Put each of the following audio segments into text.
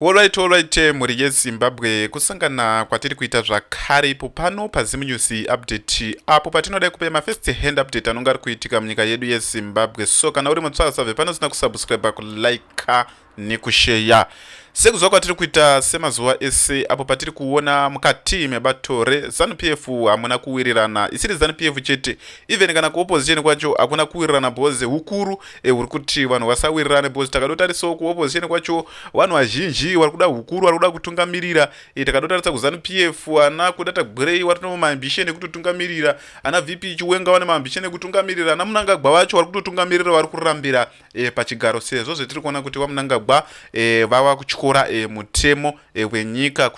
Alright, muri yeZimbabwe kusangana kwatiri kuita zvakare ipo pano paZim News update apo patinoda kupa mafirst hand update anonga ari kuitika munyika yedu yeZimbabwe. So kana uri mutsvaka sabve pano usina kusubscribe, kulike nekushare. Sekuzva kwatiri kuita semazuva ese apo patiri kuona mukati mebato reZANU-PF hamuna kuwirirana, isiri ZANU-PF chete, even kana kuopposition kwacho hakuna kuwirirana bhozi hukuru uri kuti vanhu vasawirirane bhozi. Takadotarisawo kuopposition kwacho vanhu vazhinji vari kuda hukuru, vari kuda kutungamirira. Takadotarisa kuZANU-PF ana kudata Gbrey vari kuno maambition ekutotungamirira, ana VP Chiwenga vane maambition ekutungamirira, ana Mnangagwa vacho vari kutotungamirira, vari kurambira pachigaro. Sezvo zvetiri kuona kuti vaMnangagwa vava kutyora mutemo wenyika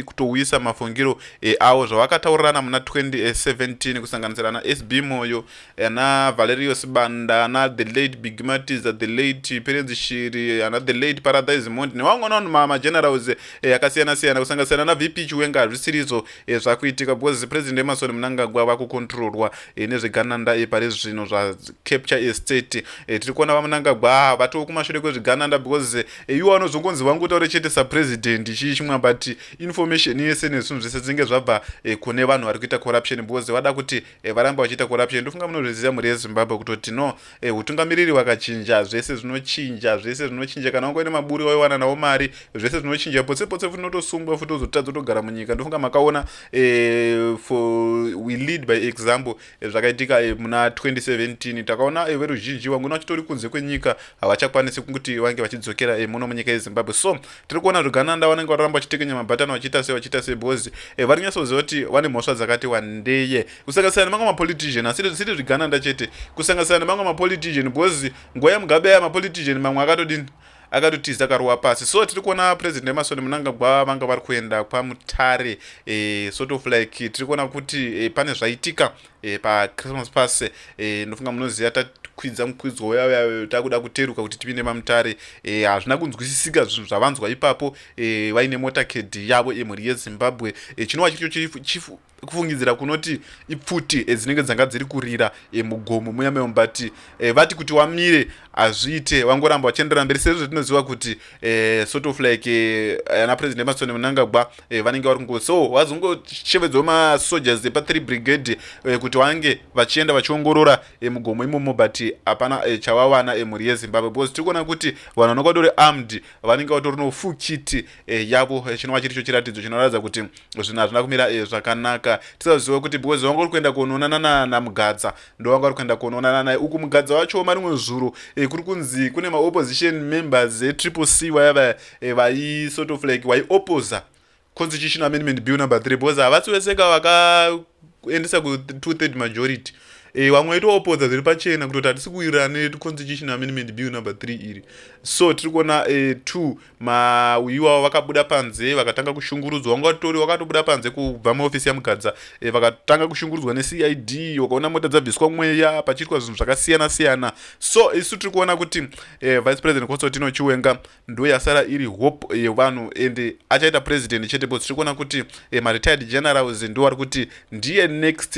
kutouyisa mafungiro avo zvavakataurirana muna 2017 kusanganisira na SB Moyo, ana Valerius Banda, ana the late Big Matiza, the late Perenzi Shiri, ana the late Paradise Mondi nevamwe magenerals akasiyana-siyana kusanganisira na VP Chiwenga. Hazvisirizo zvakuitika because President Emerson Mnangagwa vakukontrolwa nezvegananda pari zvino zvaCapture Estate. Tiri kuona vaMnangagwa vatoo kumashure kwezvegananda because iwo anozongonzi vangu taure chete sapresident chichimwa, but information yese nezvinhu zvese dzinge zvabva kune vanhu vari kuita corruption because vada kuti varamba vachiita corruption. Ndofunga munozviziva muri yeZimbabwe kutoti no utungamiriri wakachinja, zvese zvinochinja, kana wangoine maburi waiwana nawo mari, zvese zvinochinja potse futi unotosungwa futi uzotadza kutogara munyika. Ndofunga makaona we lead by example zvakaitika muna 2017. Takaona veruzhinji vamwe vachitori kunze kwenyika havachakwanisi kuti vange vachidzokera muno munyika yeZimbabwe. So tiri kuona zvegananda vanenge varamba vachitekenya mabhatani vachiita se bhozi vari nyatsoziva kuti vane mhosva dzakati wandeye kusanganisira nemamwe mapolitician. Asi siri zvegananda chete, kusanganisira nemamwe mapolitician bhozi nguva yaMugabe ya mapolitician mamwe akatotiza akaruwa pasi. So tiri kuona President Emerson Mnangagwa vanga vari kuenda kwamutare sort of like tiri kuona kuti pane zvaitika paChristmas pass. Ndofunga munoziva takwidza mukwidzo waya takuda kuteruka kuti tipinde mamutare. Hazvina kunzwisisika zvinhu zvavanzwa ipapo vaine Motorcade yavo mhuri yeZimbabwe. Chinova chicho kufungidzira kunoti ipfuti dzinenge dzanga dziri kurira Mugomo muya but vati kuti wamire hazviite, vangoramba vachienderera mberi. Sezvo tinoziva kuti sort of like ana President Emerson Mnangagwa vanenge vari kungo so vazongoshevedzwa masoldiers pa3 brigade kuti vange vachienda vachiongorora Mugomo imomo, but hapana chavawana mhuri yeZimbabwe because tiri kuona kuti vanhu vanenge vatori armed vanenge vatori no full kit yavo. Chinova chiri cho chiratidzo chinoratidza kuti zvinhu hazvina kumira zvakanaka. Tisaziva kuti because vanga vari kuenda kunoonana naMugadza, ndo vanga vari kuenda kunoonana naye uku Mugadza wacho marimwe zuro kuri kunzi kune maopposition members eCCC vaya vai sort of like vaioposa Constitution Amendment Bill number 3 because havatsi veseka vakaendesa ku 2/3 majority. Vamwe vaitoopodza zviri pachena kutoti hatisi kuwirirana neConstitution Amendment Bill number 3 iri. So tiri kuona 2 mauyiwa vakabuda panze vakatanga kushungurudzwa. Vanga vatori vakatobuda panze kubva muofisi yaMugadza vakatanga kushungurudzwa neCID, vakaona mota dzabviswa mweya pachiitwa zvinhu zvakasiyana-siyana. So isu tiri kuona kuti Vice President Constantino Chiwenga ndo yasara iri hope yevanhu and achaita president chete because tiri kuona kuti maretired generals ndo vari kuti ndiye next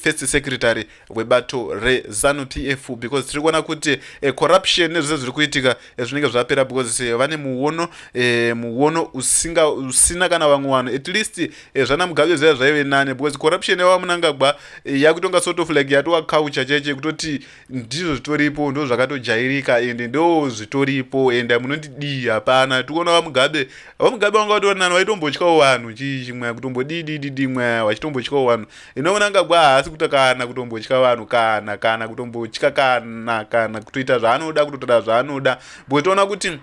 first secretary webato reZANU-PF because tiri kuona kuti corruption nezvese zviri kuitika zvinenge zvapera because vane muono usina kana vamwe vanhu at least zvana Mugabe zviya zvaive nane because corruption yava Mnangagwa yakutonga sort of like yatova culture cheche kutoti ndizvo zvitoripo, ndo zvakatojairika and ndo zvitoripo and munondidii hapana. Tikuona vaMugabe vanga vatori nani vaitombotyawo vanhu chimwe kutombodidididi mwe vachitombotyawo vanhu. Mnangagwa haasi kutakana kutombotya vanhu kana kutombotya kana kutoita zvaanoda kutotora zvaanoda. Botoona kuti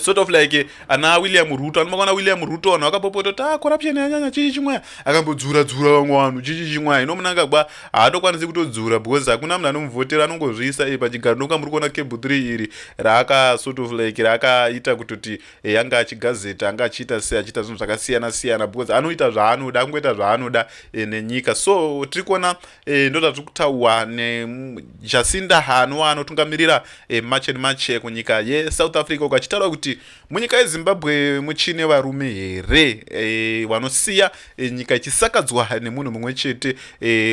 sort of like ana William Ruto anomakona William Ruto vanhu vakapopota corruption yanyanya chichi chimwe akambodzura vamwe vanhu chichi chimwe. Mnangagwa haatokwanisi kutodzura because hakuna munhu anomuvhotera, anongozviisa pachigaro. Ndoka muri kuona cable 3 iri raaka sort of like rakaita kutoti yanga achigazeta anga achiita zvinhu zvakasiyana-siyana because anoita zvaanoda, angoita zvaanoda nenyika. So tiri kuona ndo zvatiri kutaurwa neJacinda Hanwa anotungamirira March and March kunyika yeSouth Africa ukachita kutaura kuti munyika yeZimbabwe muchine varume here vanosiya nyika ichisakadzwa nemunhu mumwe chete.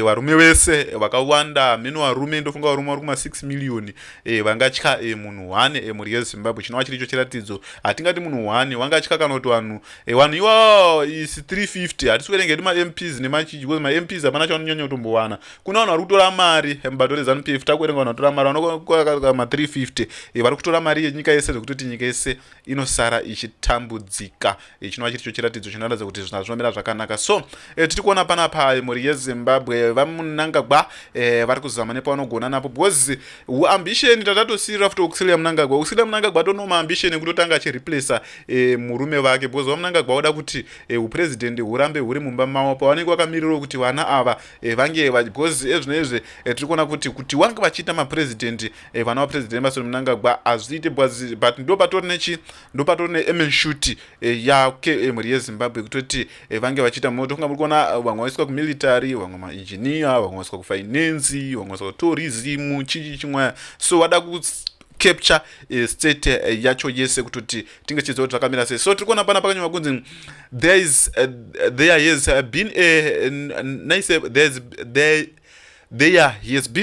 Varume vese vakawanda meno varume ndofunga varume vari kuma6 miliyoni vangatya munhu 1 mhuri yeZimbabwe. Chinova chiri icho chiratidzo. Hatingati munhu 1 wangatya kana kuti vanhu iwawo is 350. Hatisi kuverengeri maMPs nemachiji because maMPs hapana chavanonyanya kutombowana. Kuna vanhu vari kutora mari mubato reZANU-PF takuverenga vanhu vatora mari vanokaka ma350 vari kutora mari yenyika yese zvekutoti nyika yese inosara ichitambudzika. Chinova chiri icho chiratidzo chinoratidza kuti zvinhu zvinomira zvakanaka. So tiri kuona panapa mhuri yeZimbabwe vaMnangagwa vari kuzama nepavanogona napo because ambition tatatosiyira futi Auxiliary Mnangagwa. Auxiliary Mnangagwa atonoma ambition ekutotanga achireplace murume vake because vaMnangagwa vauda kuti upresident hurambe huri mumba mavo pavanenge vakamirira kuti vana ava vange because ezvinezve tiri kuona kuti vange vachiita mapresident vana vapresident Emmerson Mnangagwa hazviite but ndopatori neMNShuti yake mhuri yeZimbabwe kutoti vange vachiita motokunga muri kuona vamwe vaiswa kumilitary, vamwe mainjinia, vamwe vaiswa kufinance, vamwe vaiswa kutourism chichi chimwe. So vada capture state yacho yese kutoti tinge chizo kuti rakamira sei. So tiri kuona pana pakanyorwa kunzi there has been a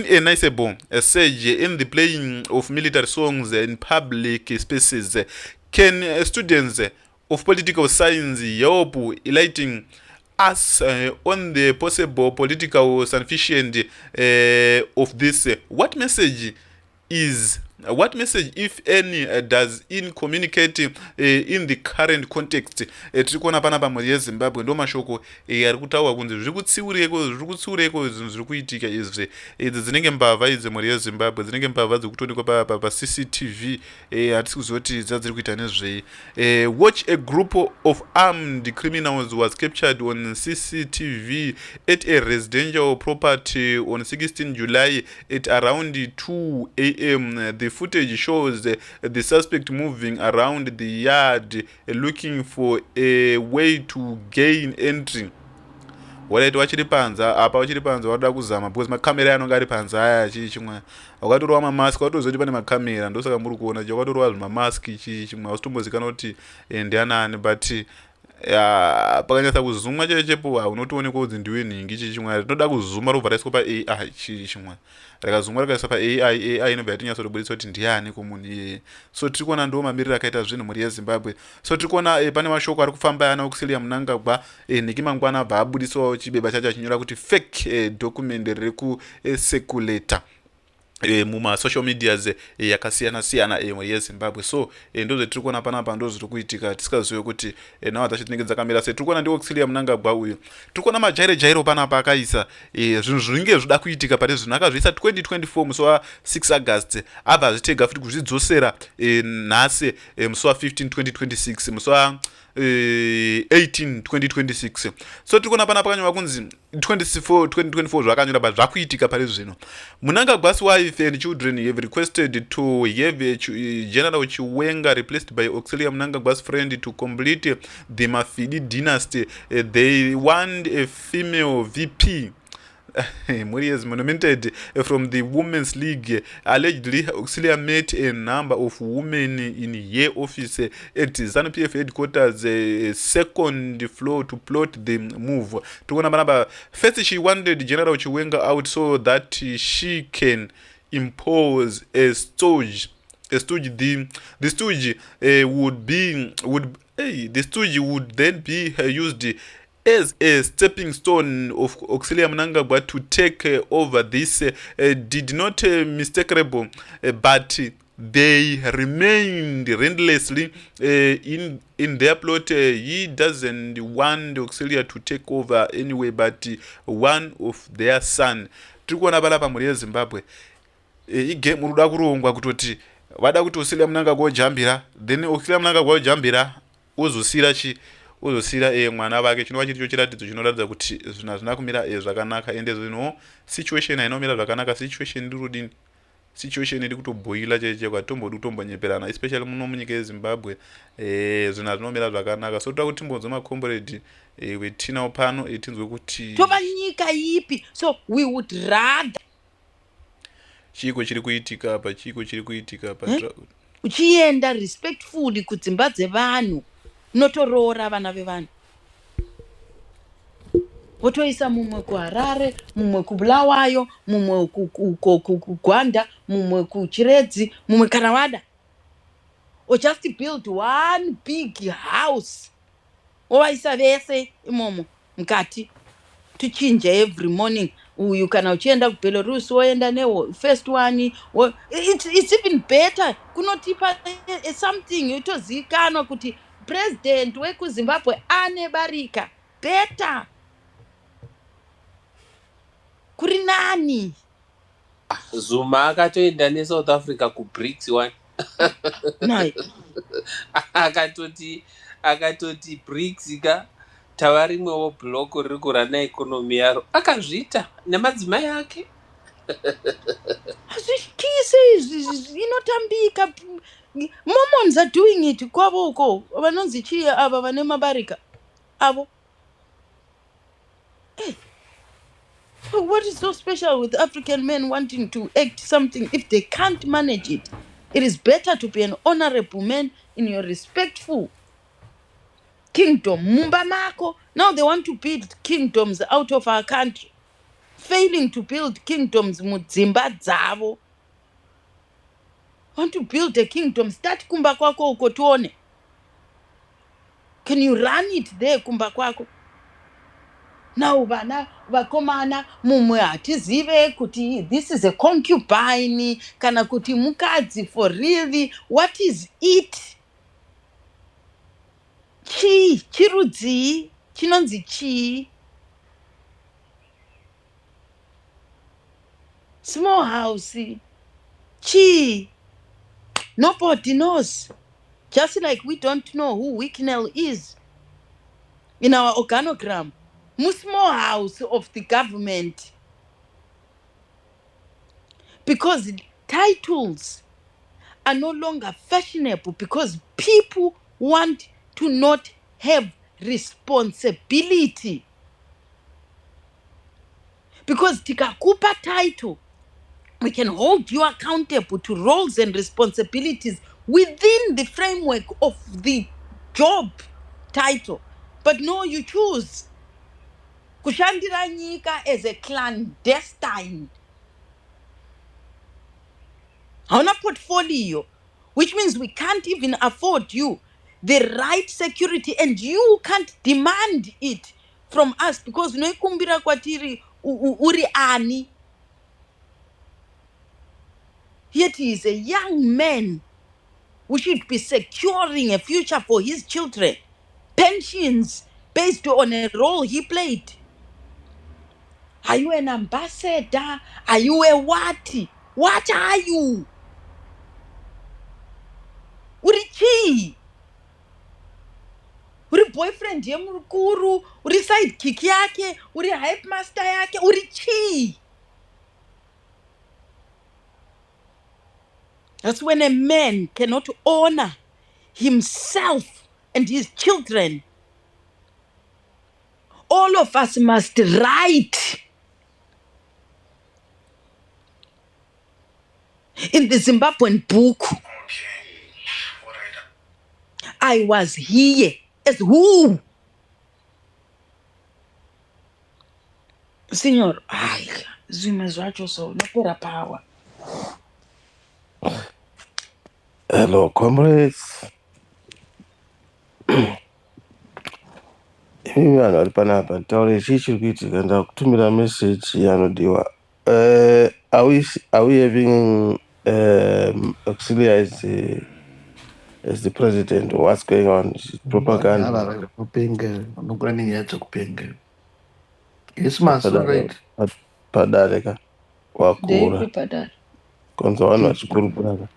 noticeable surge in the playing of military songs in public spaces. Can students of political science help enlightening us on the possible political sufficient of this? What message, if any, does in communicating in the current context? Tiri kuona panapa mhuri yeZimbabwe ndo mashoko ari kutaurwa kunzi zviri kutsiureko zvinhu zviri kuitika izvi. Idzi dzinenge mbavha idzi mhuri yeZimbabwe dzinenge mbavha dzekutoonekwa paCCTV. Hatisi kuziva kuti dziri kuita nezvei. Watch a group of armed criminals was captured on CCTV at a residential property on 16 July at around 2 a.m. The footage shows the suspect moving around the yard looking for a way to gain entry. Walaiti vachiri panza apa vachiri panza vanoda kuzama because makamera anonga ari panza aya chii chimwe wakatorwa mamaski watozoti pane makamera ndosaka muri kuona wakatorwa zvimamaski chii chimwe hausitombozikanwa kuti ndianani but pakanyatsa kuzuma chechepo unotoonekwa kuti ndiwe nhingi chii chimwe rinoda kuzuma robva raiswa paAI chii chimwe rakazumwa rakaiswa paAI inobva yatinyatsorobudisa kuti ndiani kumunhu iyeye. So tiri kuona ndo mamiriro akaita zvinhu mhuri yeZimbabwe. So tiri kuona pane mashoko ari kufamba ana Auxiliary Mnangagwa nhiki mangwana abva abudisawo chibeba chacho achinyora kuti fake document riri kusekuleta mumasocial medias yakasiyana-siyana mhuri yeZimbabwe. So ndozvetiri kuona panapa ndozviri kuitika tisikazive kuti nawo dzacho dzinenge dzakamira sei. Tiri kuona ndi Auxiliary Mnangagwa uyu. Tiri kuona majairo panapa akaisa zvinhu zvinenge zvida kuitika pari zvino akazviisa 2024 musi wa6 August abva azvitega futi kuzvidzosera nhasi musi wa15 2026 musi wa 18 2026. So tiri kuona panapa pakanyorwa kunzi 2024 zvakanyora but zvakuitika pari zvino. Mnangagwa's wife and children have requested to have General Chiwenga replaced by Auxiliary Mnangagwa's friend to complete the Mafidi dynasty. They want a female VP. Mhuri is monumented from the Women's League. Allegedly, Auxilia met a number of women in her office at ZANU-PF headquarters, second floor to plot the move. First, she wanted General Chiwenga out so that she can impose a stooge. The stooge would then be used as a stepping stone of Auxiliary Mnangagwa to take over. This did not mistakable, but they remained relentlessly in their plot. He doesn't want Auxiliary to take over anyway, but one of their son. Tikuona palapa mhuri yeZimbabwe igame ruda kurongwa kutoti vada kuti Auxiliary Mnangagwa ojambira then Auxiliary Mnangagwa ojambira uzosira mwana vake. Chinova chiri chiratidzo chinoratidza kuti zvinhu hazvina kumira zvakanaka ende zvino situation hainomira zvakanaka. Situation ndirudini situation iri kutoboila cheche kwatombodi kutombonyeperana especially muno munyika yeZimbabwe. Zvinhu hazvinomira zvakanaka. So toda kuti timbonzwe makomboredi wetinawo pano tinzwe kuti tova nyika ipi. So we would rather chiko chiri kuitika apa uchienda respectfully kudzimba dzevanhu, notoroora vana vevanhu, wotoisa mumwe kuHarare, mumwe kuBulawayo, mumwe kuGwanda, mumwe kuChiredzi, mumwe kana wada, or just build one big house wovaisa vese imomo mukati, tuchinje every morning. Uyu kana uchienda kuBelarus woenda first one it's even better kunotipa something yotozivikanwa kuti president wekuZimbabwe ane barika, better, kuri nani. Zuma akatoenda neSouth Africa kuBRICS 1 Nai. akatoti BRICS ka tava rimwewo bloko riri kurana ekonomi yaro, akazviita nemadzimai ake. Hazvikise inotambika. Mormons are doing it kwavo uko, vanonzi chii ava vane mabarika avo. Hey. What is so special with African men wanting to act something if they can't manage it? It is better to be an honorable man in your respectful kingdom. Mumba mako. Now they want to build kingdoms out of our country, failing to build kingdoms mudzimba dzavo. Want to build a kingdom, start kumba kwako uko tuone. Can you run it there kumba kwako? Now vana vakomana mumwe hatizive kuti this is a concubine kana kuti mukadzi for really. What is it? Chirudzi chinonzi chii? Small house chii? Nobody knows. Just like we don't know who Wicknell is in our organogram. Small house of the government. Because titles are no longer fashionable, because people want to not have responsibility. Because tikakupa title, we can hold you accountable to roles and responsibilities within the framework of the job title. But no, you choose kushandira nyika as a clandestine. Hauna portfolio, which means we can't even afford you the right security, and you can't demand it from us because unoikumbira kwatiri uri ani. Yet he is a young man who should be securing a future for his children, pensions based on a role he played. Are you an ambassador? Are you a what? What are you? Uri chi? Uri boyfriend yemukuru? Uri sidekick yake? Uri hype master yake? Uri chi? That's when a man cannot honor himself and his children. All of us must write in the Zimbabwean book. I was here as who? Senor, zvimwe zvacho so nopera power. Hello, comrades. Imi vanhu vari panapa taure chii chiri kuitika, ndakutumira message yanodiwa. Are we having auxiliary as the president? What's going on? Propaganda. Kupenga, unogona nenyaya dzekupenga. Yes, master, right? Padareka wakura Ndeipi konza vanhu vachikurukura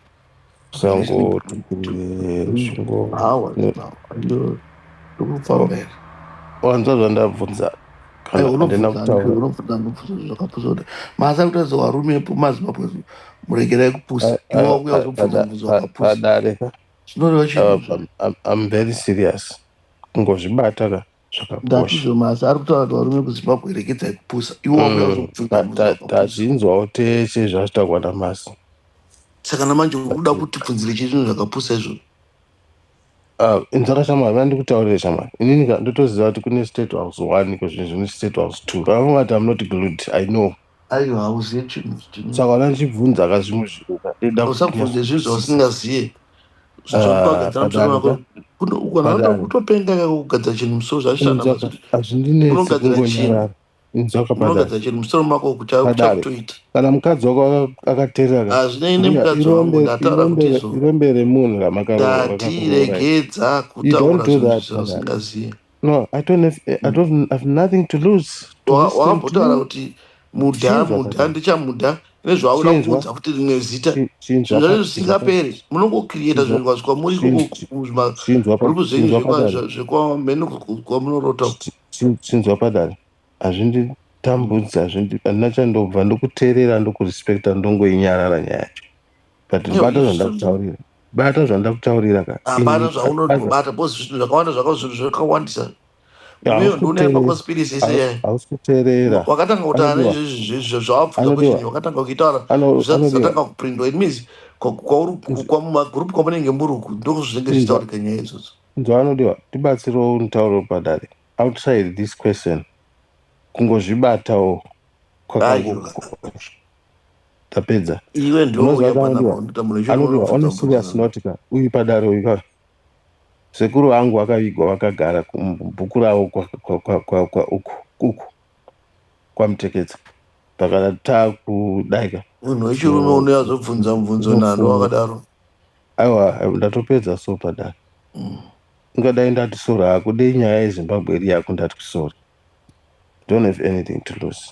sango hours now. Ndokufambira. wanzwa zvandabvunza kana handina kutaura. Unobvunza zvakapuzoda. Masa kutaridza varumepo maZimbabwe muregerai kupusa. Iwe wakuya uzobvunza mubvunzo wakapusa. Padareka. Zvinoreva chinhu. I'm very serious. Kungozvibata ka zvakakosha. Ndatizvo masa ari kutaura kuti varume kuZimbabwe regedzai kupusa. Iwe wakuya uzobvunza mubvunzo wakapusa. Tazvinzwawo teshe zvazvitaurwa naMasi. saka namanje unoda kuti bvunzi rechizvinhu zvakapusa izvozvo. Inzaka shamwari vandikutaurire shamwari inini ndotoziva kuti kune state house 1 kozvinhu zvine state house 2 pavangati I'm not glued I know aiwa hauziye chinhu saka vandichibvunza kazvimwe zvinhu ndida usabvunze zvinhu zvausingaziye zvakugadzira musoro wako ukanoda kutopenga kako kugadzira chinhu musoro zvachishanda hazvindinetsi kungonyarara unogadzira chinhu musoro mako kuti akuchakutoita kana mukadzi wako akateerera hazvinaine mukadzi wangu ndataura kuti irombe remunhu ramakaregedza kutaura zvinhu zvausingaziye. No, I have nothing to lose. Wakambotaura kuti mudha ndichamudha nezvauda kuudza kuti rimwe zita zvinhu zvacho zvisingaperi munongokiriyeta zvinhu kwasvika muri muzvimagrupu zvenyu zvekwamhene kwamunorota. Chinzwa padare hazvinditambudzi handina chandobva ndokuteerera ndokurespekta ndongoinyarara nyaya yacho but bata zvandakutaurira hapana zvaunobata bcause zvinhu zvakawanda zvakawandisa umeyo ndounaimba conspiracy ise hausi kuteerera wakatanga kutaura nezvezvizvo zvawabvunza kwezvinhu wakatanga ukitaura zvazatanga kuprindwa it means kwamumagrupu kwamunenge muri uku ndokuzvinenge zvichitaurika nyaya idzodzo. nzwanodiwa tibatsirewo mutauro padare outside this question kungozvibatawo tapedza iwe on a serious note uyu padare uyu sekuru vangu vakavigwa vakagara kubhuku ravo uku kwamutekedza pakata kudaika munhu wechirume unoyazobvunza mubvunzo nando wakadaro. aiwa ndatopedza so padare ungadai ndati sori hako dei nyaya yezimbabwe iri yako ndati kusori don't have anything to lose.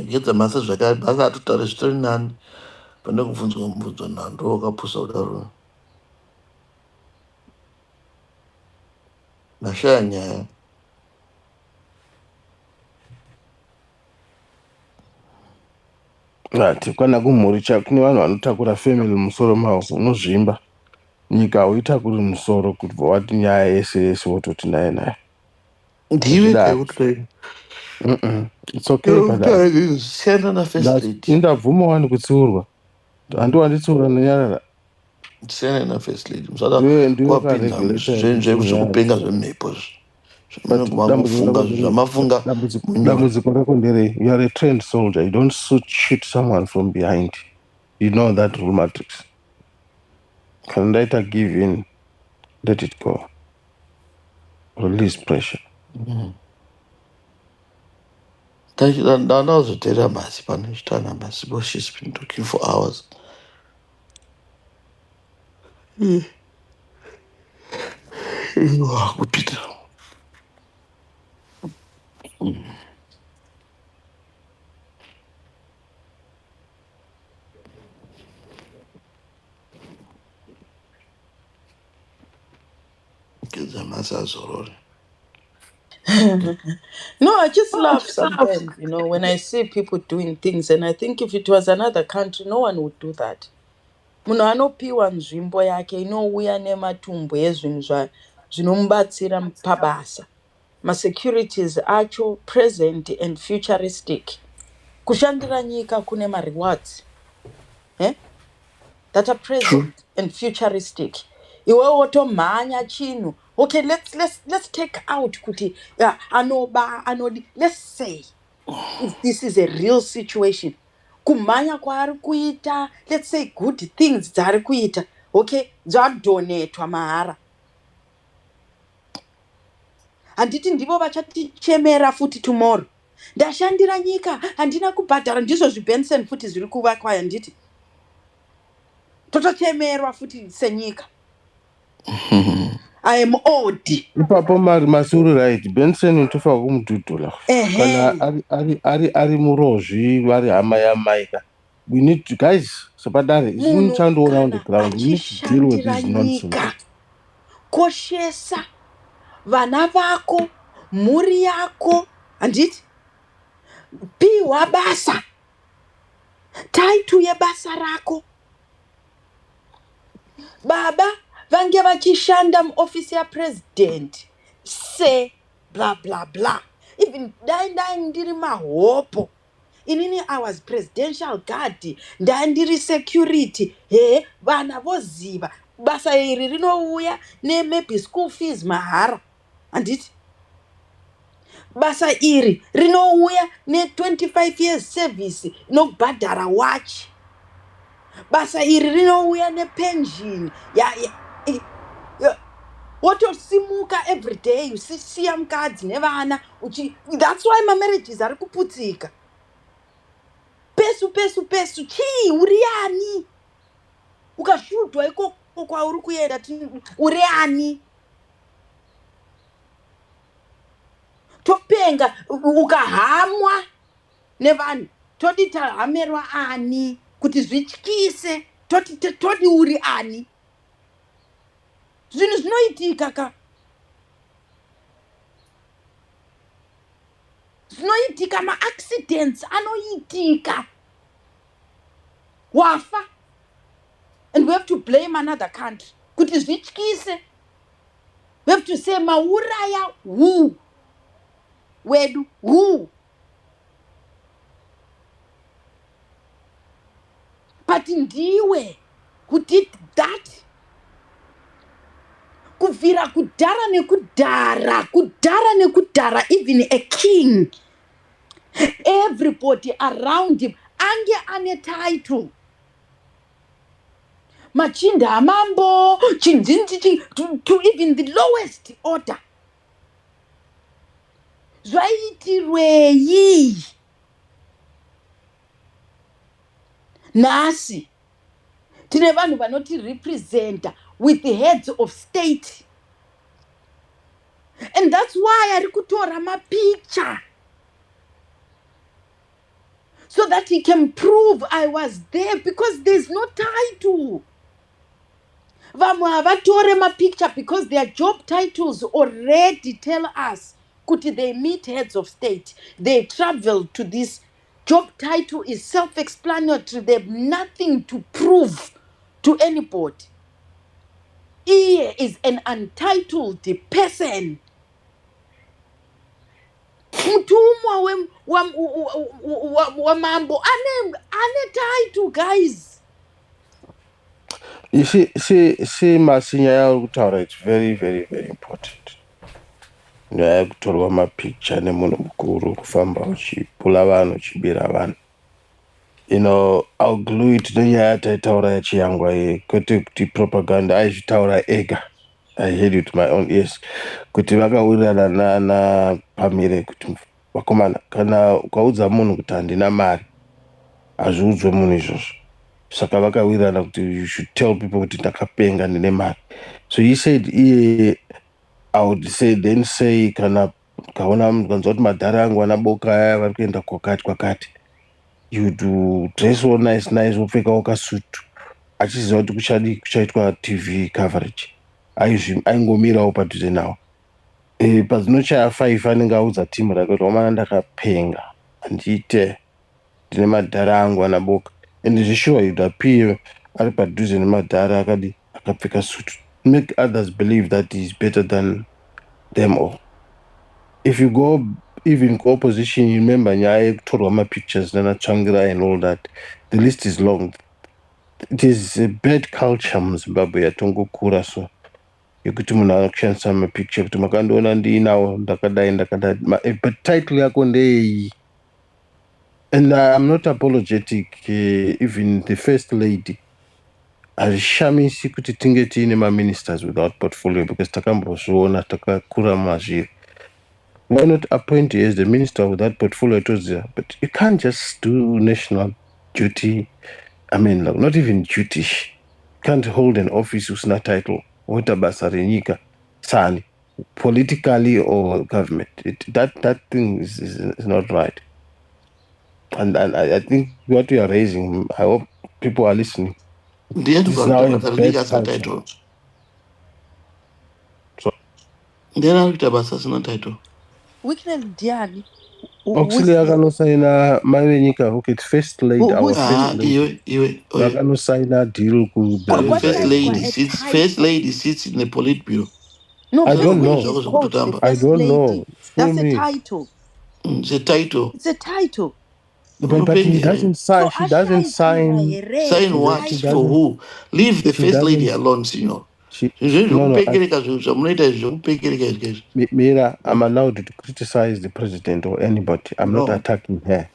gedza masa zvakabasa atotaure zvitori nani pane kubvunzwa mubvunzo nando wakapusa kudaro nashaya nyaya. Tikwana kumhuri kune vanhu vanotakura family musoro mavo unozvimba nyika hauitakuri musoro kuti vawati nyaya yese yese wototi naye naye ndiwe kaikutoina it's okay padare siyana nafirst lady indabvuma wani kutsiurwa handiwanditsiura nonyarara siyana nafirst lady musada zvekupenga zvemhepo zvamafunga dambudziko rako nderei? You are a trained soldier, you don't shoot someone from behind, you know that rule matrix. Can I give in, let it go, release pressure. ndanazoteera masi pano chitana masi because she's been talking for hours. kupita gedza masi azorore. No, I just laugh sometimes, when I see people doing things, and I think if it was another country, no one would do that. Munhu anopiwa nzvimbo yake inouya nematumbu ezvinhu zvinomubatsira pabasa. Ma-securities acho present and futuristic. Kushandira nyika kune ma-rewards that are present and futuristic. Iwe wotomhanya chinhu. Okay, let's take out kuti anodi. Let's say if this is a real situation. Kumhanya kwaari kuita, let's say good things dzari kuita. Okay, dzadonetwa mahara. Handiti ndivo vachatichemera futi tomorrow. Ndashandira nyika, handina kubhadhara ndizvo zvibenson futi zviri kuvakwa handiti. Totochemerwa futi senyika. I am old. Ipapo masuru right benson utofa kumudhudhula kana ari murozvi vari hama yamaika. We need to, guys, sapadare isini chandoona on the ground, we need to deal with this nonsense. Koshesa vana vako, mhuri yako, handiti piwa basa, taitu yebasa rako. Baba vange vachishanda muofisi yapresident se bla bla bla. Even dai ndiri mahopo, inini I was presidential guard, ndandiri security. He, vana voziva basa iri rinouya maybe school fees mahara. Handiti basa iri rinouya 25 years service inobhadhara watch. Basa iri rinouya pension wotosimuka every day usisiya mukadzi nevana. That's why marriages ari kuputsika. Pesu chii, uri ani? Ukashudwa ikoko kwauri kuenda, uri ani? Topenga ukahamwa nevanhu toti tahamerwa ani kuti zvityise, toti uri ani? Zvinhu zvinoitika ka, zvinoitika, ma-accidents anoitika, wafa, and we have to blame another country kuti zvityise. We have to say mauraya who wedu who, but ndiwe who did that. Kuvira kudhara nekudhara, even a king, everybody around him ange ane title. Machinda mambo, chinzinzi, to even the lowest order. Zvaitirwei nhasi tine vanhu vanoti representa with the heads of state, and that's why ari kutora mapicture so that he can prove I was there, because there's no title. Vamwe havatore mapicture because their job titles already tell us kuti they meet heads of state, they travel to this. Job title is self-explanatory. They have nothing to prove to anybody. He is an untitled person. Mtumwa wa mambo ane title, guys. You see, Masinya yauri kutaura, it's very, very, very important. Nyaya yekutorwa mapicture nemunhu mukuru kufamba uchipula vanhu uchibira vanhu. I'll glue it nenyaya yataitaura yachiyangwa iyi, kwete kuti propaganda aizvitaura ega. I heard it with my own ears. Kuti vakawirirana na Pamire kuti vakomana, kana ukaudza munhu kuti handina mari, hazviudzwe munhu izvozvo. Saka vakawirirana kuti you should tell people kuti ndakapenga ndine mari. So he said I would say kana kaona mkanzwa kuti madhara angu anaboka aya vari kuenda kwakati, you do dress all nice upfekawo kasutu, achiziva kuti kuchaitwa TV coverage. Aingomirawo padhuze nawo. Pazinochaya 5 anenge audza timu rake kuti wamana ndakapenga, handite ndine madhara angu anaboka. And zvishuwa you'd appear ari padhuze nemadhara akapfeka sutu, make others believe that he's better than them all. If you go even opposition, you remember nyaya yekutorwa mapictures nana Chobvira and all that, the list is long. It is a bad culture muZimbabwe yatongokura so yekuti munhu akushandisa mapicture kuti makandiona ndiinawo ndakadai, but title yako ndei. And I'm not apologetic. Even the first lady hazvishamisi kuti tinge tiine maministers without portfolio, because takambozviona takakura mazviri. Why not appoint you as the minister without portfolio? But you can't just do national duty. I mean, like, not even duty. You can't hold an office with no title. Sani, politically or government. That thing is not right. And I think what you are raising, I hope people are listening. It's now a best title. So, title. Weekend Diani. Actually, akanosaina Mavenyika, okay, it's first lady, our first lady. Akanosaina deal with first lady sits in the Politburo. No, I don't know. I don't know. That's a title. It's a title. It's a title. But he doesn't sign. So She doesn't ashayitirwa sign. here Sign what She for title. doesn't. who? Leave the She first lady doesn't. alone, senor. She Zvinhu no. zvekupekereka zvinhu zvamunoita izvi zvekupekereka izvi. Mira, I'm allowed to criticize the president or anybody. I'm not No, attacking her.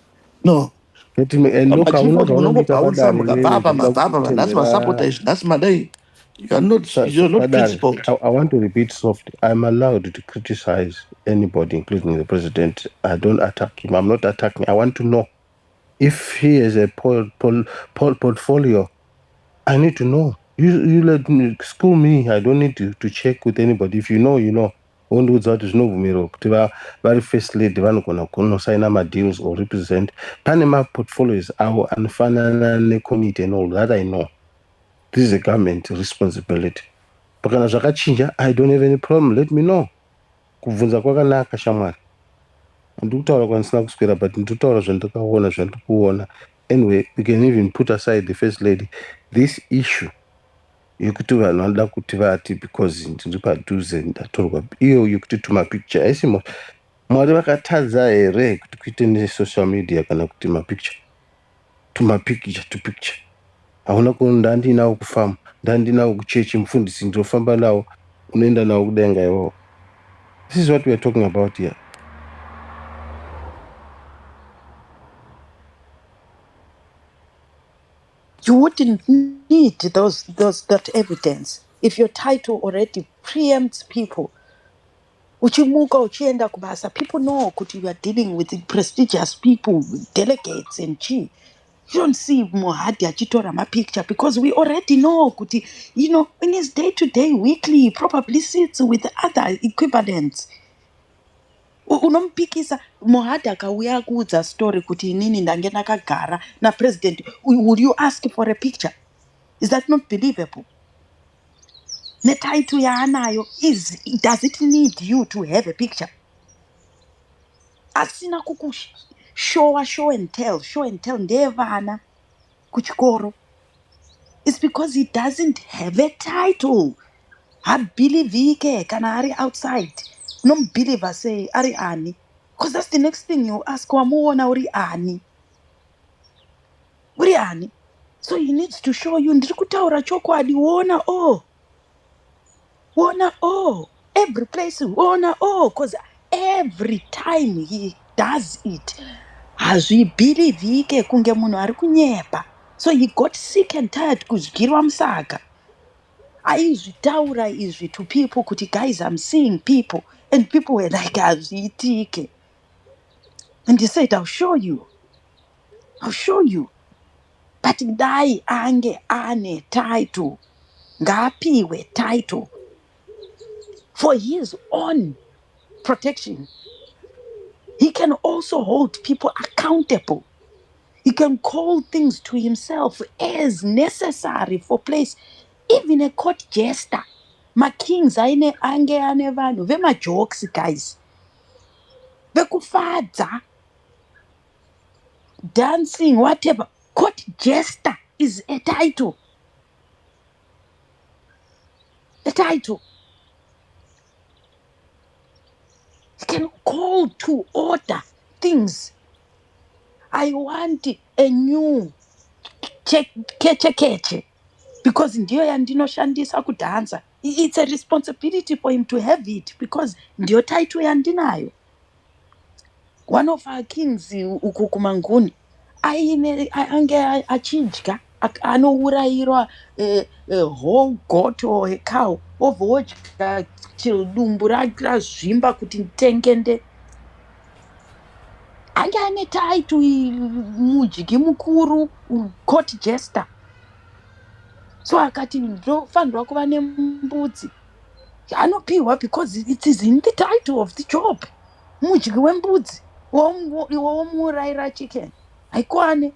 no. Let me and look, I will not Machifoti only munongobvaurisa mukabva mabva that's masupporters that's madai. You're not principled. I want to repeat softly. I'm allowed to criticize anybody, including the president. I don't attack him. I'm not attacking. I want to know if he has a portfolio. I need to know. You let me school me. I don't need to check with anybody. If you know, you know. Onduudza kuti zvinovhumiro kuti vari first lady vanogona kunosaina madeals or represent pane maportfolios avo anofanana necommittee and all that. I know this is a government responsibility. Pakana zvakachinja, I don't have any problem. Let me know. Kubvunza kwakanaka shamwari. Handiri kutaura kwandisina kuswera, but ndiri kutaura zvandakaona zvandiri kuona. Anyway, we can even put aside the first lady. This issue yekuti vanhu vanoda kuti vati because ndiri padhuze ndatorwa iyo yekuti tumapicture aisimo mwari vakatadza here kuti kuite nesocial media kana kuti mapicture tumapicture tupicture hauna kuona ndandinawo kufamba ndandinawo kuchechi mufundisi ndinofamba nawo unoenda nawo kudenga iwowo. This is what we are talking about here. You wouldn't need that evidence if your title already preempts people. Uchimuka uchienda kubasa, people know kuti you are dealing with prestigious people, with delegates and chi. You don't see Mohadi achitora ma picture because we already know kuti, you know, in his day-to-day, weekly, probably sits with other equivalents. Unompikisa Mohadi akauya kuudza story kuti inini ndange ndakagara na president, would you ask for a picture? Is that not believable? Netitle yaanayo does it need you to have a picture? Asina show and tell ndevana kuchikoro. It's because he doesn't have a title. Habelivike kana ari outside. No believer say ari ani. Because that's the next thing you ask, wamuona uri ani. Uri ani. So he needs to show you ndiri kutaura chokwadi wona every place wona because every time he does it hazvibhilivhike kunge munhu ari kunyepa. So he got sick and tired kudyirwa musaga. Aizvitaura izvi to people kuti guys I'm seeing people and people were like hazviitike. And he said I'll show you but dai ange ane title ngaapiwe title for his own protection. He can also hold people accountable. He can call things to himself as necessary for place. Even a court jester. Ma-kings ange ane vanhu vema-jokes, guys. Vekufadza. Dancing, whatever. Court jester is a title. A title. He can call to order things. I want a new keche because ndiyo yandinoshandisa kudanza. It's a responsibility for him to have it because ndiyo title yandinayo. One of our kings uku kumanguni ange achidya anourayirwa whole goat or a cow ovhodya chidumbu razvimba kuti nditengende. Ange ane title mudyi mukuru, court jester. So akati ndofanirwa kuva nembudzi anopiwa because it is in the title of the job. Mudyi wembudzi womurayira chicken haikwane.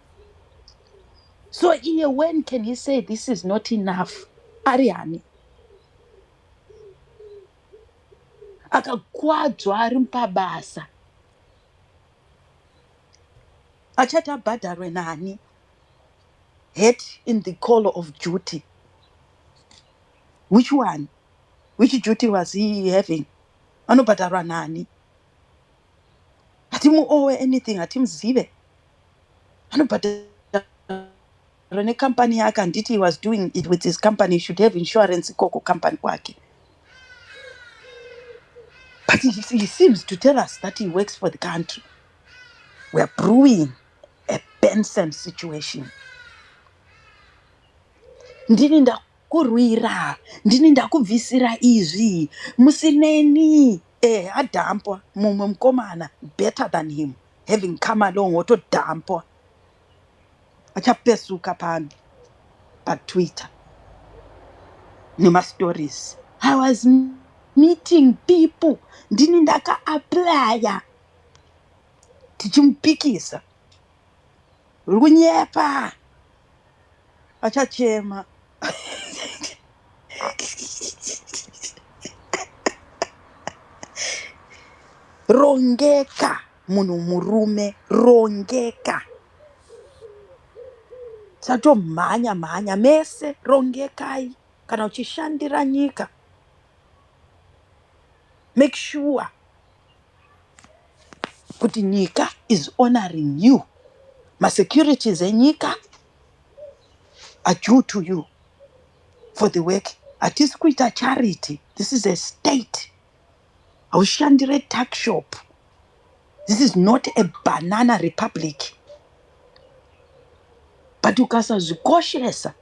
So when can he say this is not enough? Ari ani akakwadzwa ari pabasa achati abhadharwe nani? Head in the collar of duty. Which one? Which duty was he having? Anobhadharwa nani? Hatimuowe anything, hatimzive. anobhadhara nekambani yake. Handiti he was doing it with his company, he should have insurance ikoko company kwake. But he seems to tell us that he works for the country. We are brewing a Benson situation. Ndini ndakurwira, ndini ndakubvisira izvi, musineni. Adhampwa mumwe mukomana better than him, having come along wotodhampwa. Achapesuka paTwitter nemastories. I was meeting people, ndini ndaka-aplya, tichimupikisa. Uri kunyepa, achachema. Rongeka munhu murume, rongeka. Satomhanya mese, rongekai kana uchishandira nyika. Make sure kuti nyika is honoring you. Masecurities enyika are due to you for the work. Hatisi kuita charity. This is a state. Aushandire tuck shop. This is not a banana republic. But ukasazvikoshesa,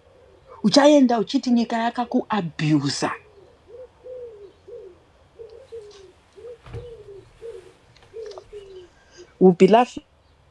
uchaenda uchiti nyika yakakuabusa. We'll be laughing